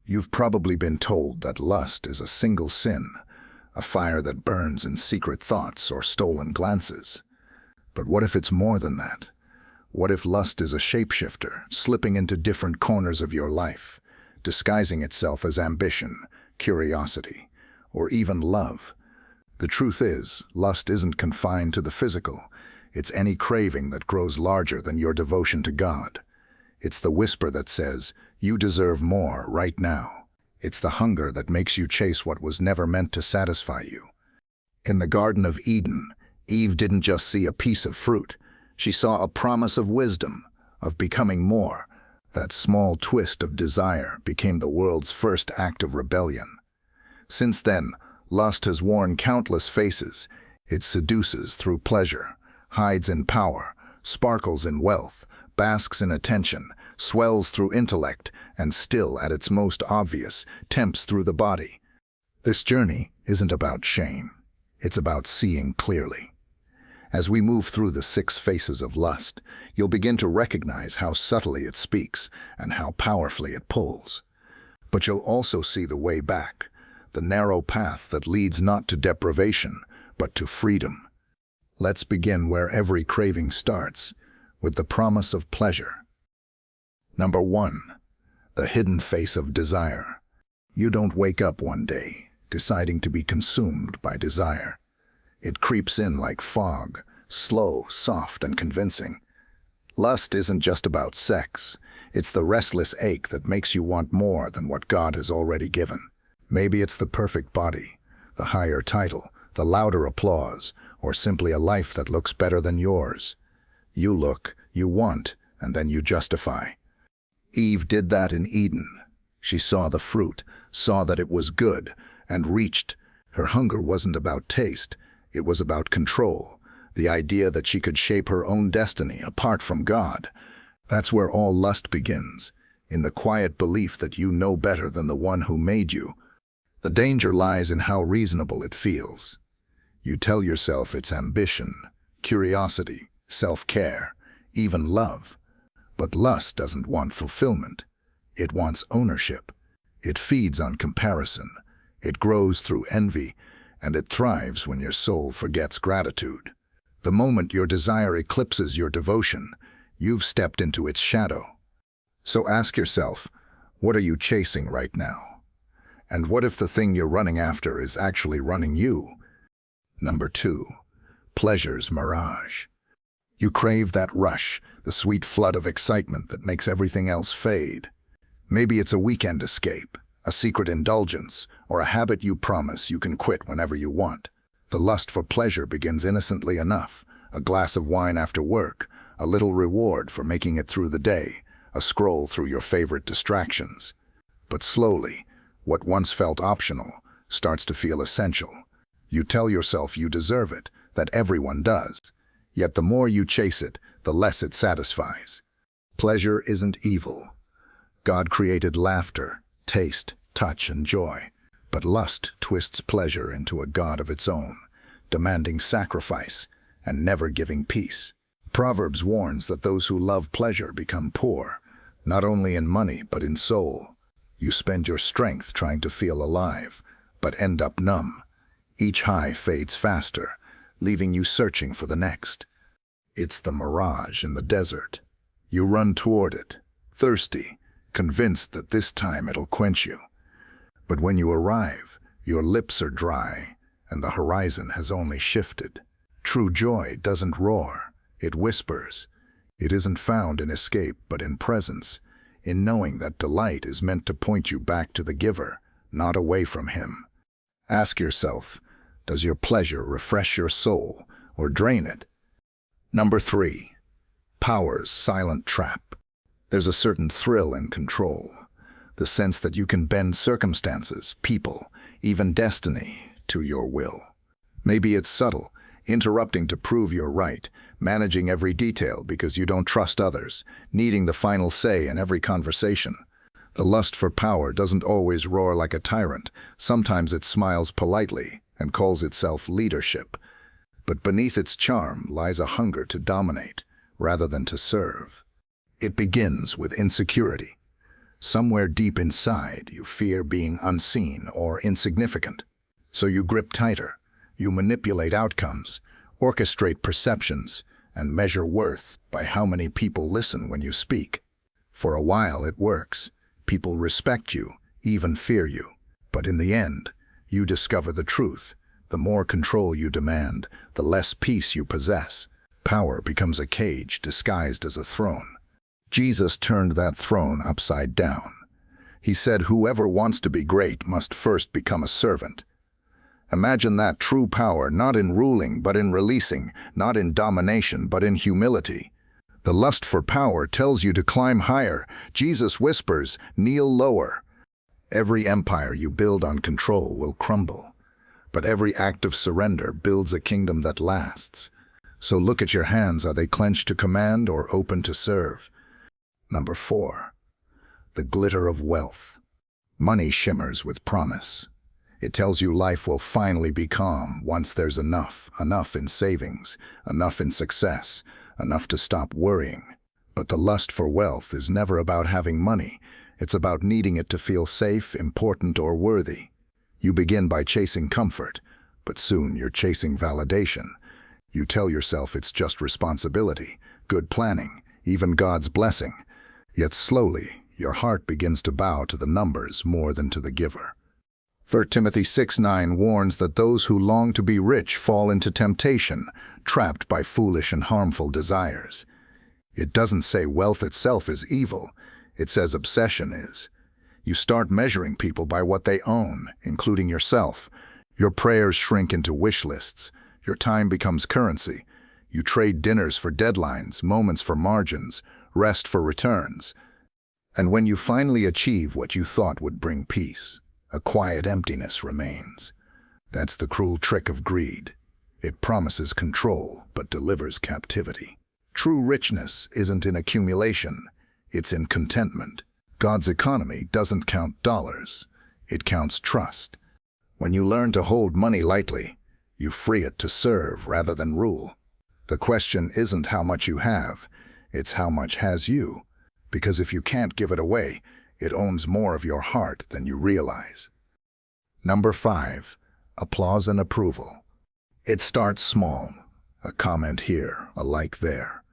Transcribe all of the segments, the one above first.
You've probably been told that lust is a single sin, a fire that burns in secret thoughts or stolen glances. But what if it's more than that? What if lust is a shapeshifter, slipping into different corners of your life, disguising itself as ambition, curiosity, or even love? The truth is, lust isn't confined to the physical. It's any craving that grows larger than your devotion to God. It's the whisper that says, "You deserve more right now." It's the hunger that makes you chase what was never meant to satisfy you. In the Garden of Eden, Eve didn't just see a piece of fruit. She saw a promise of wisdom, of becoming more. That small twist of desire became the world's first act of rebellion. Since then, lust has worn countless faces. It seduces through pleasure, hides in power, sparkles in wealth, basks in attention, swells through intellect, and still, at its most obvious, tempts through the body. This journey isn't about shame. It's about seeing clearly. As we move through the 6 faces of lust, you'll begin to recognize how subtly it speaks and how powerfully it pulls. But you'll also see the way back, the narrow path that leads not to deprivation, but to freedom. Let's begin where every craving starts, with the promise of pleasure. Number 1. The hidden face of desire. You don't wake up one day deciding to be consumed by desire. It creeps in like fog, slow, soft, and convincing. Lust isn't just about sex. It's the restless ache that makes you want more than what God has already given. Maybe it's the perfect body, the higher title, the louder applause, or simply a life that looks better than yours. You look, you want, and then you justify. Eve did that in Eden. She saw the fruit, saw that it was good, and reached. Her hunger wasn't about taste. It was about control, the idea that she could shape her own destiny apart from God. That's where all lust begins, in the quiet belief that you know better than the one who made you. The danger lies in how reasonable it feels. You tell yourself it's ambition, curiosity, self-care, even love. But lust doesn't want fulfillment. It wants ownership. It feeds on comparison. It grows through envy, and it thrives when your soul forgets gratitude. The moment your desire eclipses your devotion, you've stepped into its shadow. So ask yourself, what are you chasing right now? And what if the thing you're running after is actually running you? Number 2. Pleasure's mirage. You crave that rush, the sweet flood of excitement that makes everything else fade. Maybe it's a weekend escape, a secret indulgence, or a habit you promise you can quit whenever you want. The lust for pleasure begins innocently enough: a glass of wine after work, a little reward for making it through the day, a scroll through your favorite distractions. But slowly, what once felt optional starts to feel essential. You tell yourself you deserve it, that everyone does. Yet the more you chase it, the less it satisfies. Pleasure isn't evil. God created laughter, taste, touch, and joy. But lust twists pleasure into a god of its own, demanding sacrifice and never giving peace. Proverbs warns that those who love pleasure become poor, not only in money but in soul. You spend your strength trying to feel alive, but end up numb. Each high fades faster, leaving you searching for the next. It's the mirage in the desert. You run toward it, thirsty, convinced that this time it'll quench you. But when you arrive, your lips are dry, and the horizon has only shifted. True joy doesn't roar, it whispers. It isn't found in escape, but in presence, in knowing that delight is meant to point you back to the giver, not away from him. Ask yourself, does your pleasure refresh your soul or drain it? Number 3. Power's silent trap. There's a certain thrill in control, the sense that you can bend circumstances, people, even destiny to your will. Maybe it's subtle, interrupting to prove you're right, managing every detail because you don't trust others, needing the final say in every conversation. The lust for power doesn't always roar like a tyrant. Sometimes it smiles politely and calls itself leadership. But beneath its charm lies a hunger to dominate rather than to serve. It begins with insecurity. Somewhere deep inside, you fear being unseen or insignificant. So you grip tighter, you manipulate outcomes, orchestrate perceptions, and measure worth by how many people listen when you speak. For a while it works. People respect you, even fear you. But in the end, you discover the truth. The more control you demand, the less peace you possess. Power becomes a cage disguised as a throne. Jesus turned that throne upside down. He said, "Whoever wants to be great must first become a servant." Imagine that true power, not in ruling, but in releasing, not in domination, but in humility. The lust for power tells you to climb higher. Jesus whispers, "Kneel lower." Every empire you build on control will crumble. But every act of surrender builds a kingdom that lasts. So look at your hands. Are they clenched to command or open to serve? Number 4. The glitter of wealth. Money shimmers with promise. It tells you life will finally be calm once there's enough in savings, enough in success, enough to stop worrying. But the lust for wealth is never about having money. It's about needing it to feel safe, important, or worthy. You begin by chasing comfort, but soon you're chasing validation. You tell yourself it's just responsibility, good planning, even God's blessing. Yet slowly, your heart begins to bow to the numbers more than to the giver. 1 Timothy 6:9 warns that those who long to be rich fall into temptation, trapped by foolish and harmful desires. It doesn't say wealth itself is evil. It says obsession is. You start measuring people by what they own, including yourself. Your prayers shrink into wish lists. Your time becomes currency. You trade dinners for deadlines, moments for margins, rest for returns. And when you finally achieve what you thought would bring peace, a quiet emptiness remains. That's the cruel trick of greed. It promises control, but delivers captivity. True richness isn't in accumulation, it's in contentment. God's economy doesn't count dollars, it counts trust. When you learn to hold money lightly, you free it to serve rather than rule. The question isn't how much you have, it's how much has you. Because if you can't give it away, it owns more of your heart than you realize. Number 5. Applause and approval. It starts small. A comment here, a like there.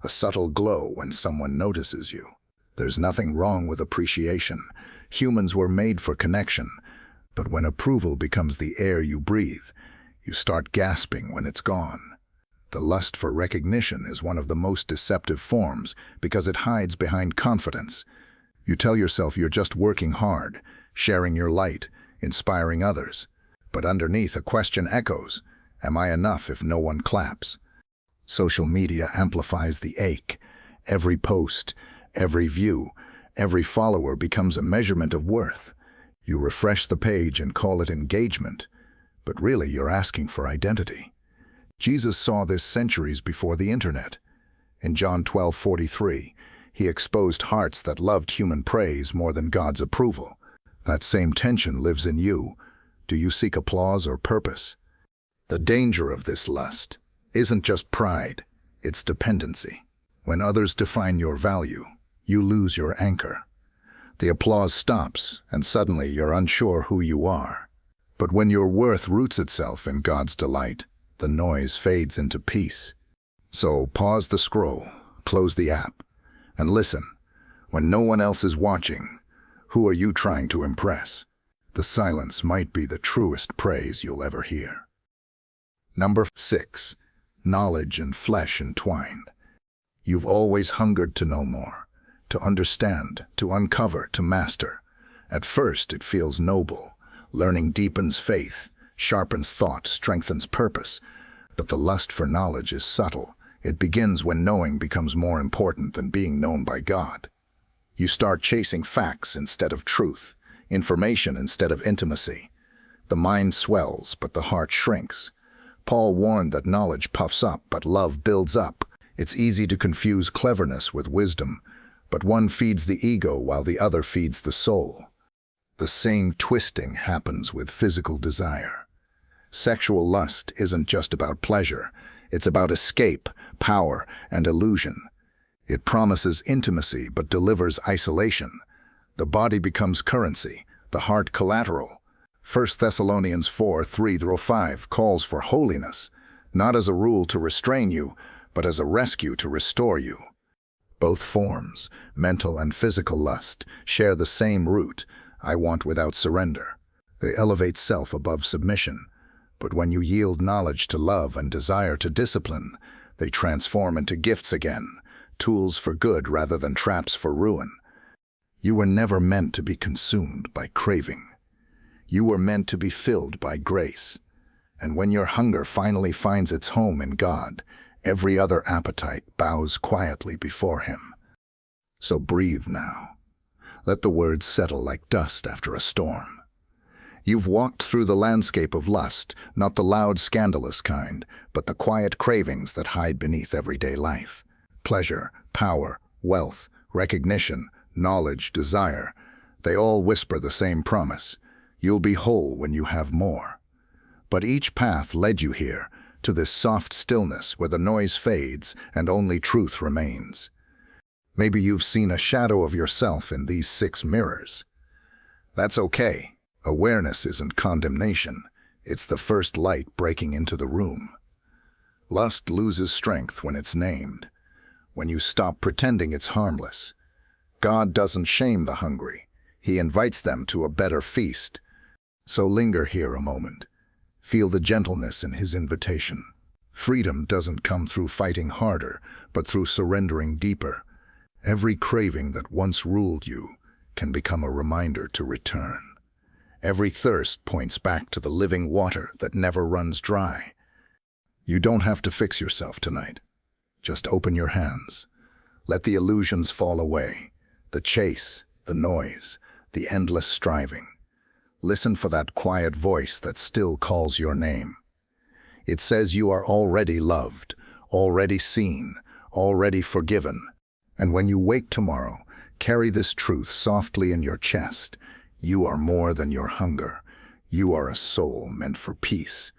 A subtle glow when someone notices you. There's nothing wrong with appreciation. Humans were made for connection. But when approval becomes the air you breathe, you start gasping when it's gone. The lust for recognition is one of the most deceptive forms because it hides behind confidence. You tell yourself you're just working hard, sharing your light, inspiring others. But underneath, a question echoes, am I enough if no one claps? Social media amplifies the ache. Every post, every view, every follower becomes a measurement of worth. You refresh the page and call it engagement, but really you're asking for identity. Jesus saw this centuries before the internet. In John 12:43, he exposed hearts that loved human praise more than God's approval. That same tension lives in you. Do you seek applause or purpose? The danger of this lust isn't just pride, it's dependency. When others define your value, you lose your anchor. The applause stops, and suddenly you're unsure who you are. But when your worth roots itself in God's delight, the noise fades into peace. So pause the scroll, close the app, and listen. When no one else is watching, who are you trying to impress? The silence might be the truest praise you'll ever hear. Number 6. Knowledge and flesh entwined. You've always hungered to know more, to understand, to uncover, to master. At first it feels noble. Learning deepens faith, sharpens thought, strengthens purpose. But the lust for knowledge is subtle. It begins when knowing becomes more important than being known by God. You start chasing facts instead of truth, information instead of intimacy. The mind swells, but the heart shrinks. Paul warned that knowledge puffs up, but love builds up. It's easy to confuse cleverness with wisdom, but one feeds the ego while the other feeds the soul. The same twisting happens with physical desire. Sexual lust isn't just about pleasure. It's about escape, power, and illusion. It promises intimacy but delivers isolation. The body becomes currency, the heart collateral. 1 Thessalonians 4:3-5 calls for holiness, not as a rule to restrain you, but as a rescue to restore you. Both forms, mental and physical lust, share the same root, I want without surrender. They elevate self above submission. But when you yield knowledge to love and desire to discipline, they transform into gifts again, tools for good rather than traps for ruin. You were never meant to be consumed by craving. You were meant to be filled by grace. And when your hunger finally finds its home in God, every other appetite bows quietly before Him. So breathe now. Let the words settle like dust after a storm. You've walked through the landscape of lust, not the loud, scandalous kind, but the quiet cravings that hide beneath everyday life. Pleasure, power, wealth, recognition, knowledge, desire, they all whisper the same promise. You'll be whole when you have more. But each path led you here, to this soft stillness where the noise fades and only truth remains. Maybe you've seen a shadow of yourself in these 6 mirrors. That's okay. Awareness isn't condemnation. It's the first light breaking into the room. Lust loses strength when it's named, when you stop pretending it's harmless. God doesn't shame the hungry. He invites them to a better feast. So linger here a moment. Feel the gentleness in His invitation. Freedom doesn't come through fighting harder, but through surrendering deeper. Every craving that once ruled you can become a reminder to return. Every thirst points back to the living water that never runs dry. You don't have to fix yourself tonight. Just open your hands. Let the illusions fall away. The chase, the noise, the endless striving. Listen for that quiet voice that still calls your name. It says you are already loved, already seen, already forgiven. And when you wake tomorrow, carry this truth softly in your chest. You are more than your hunger. You are a soul meant for peace.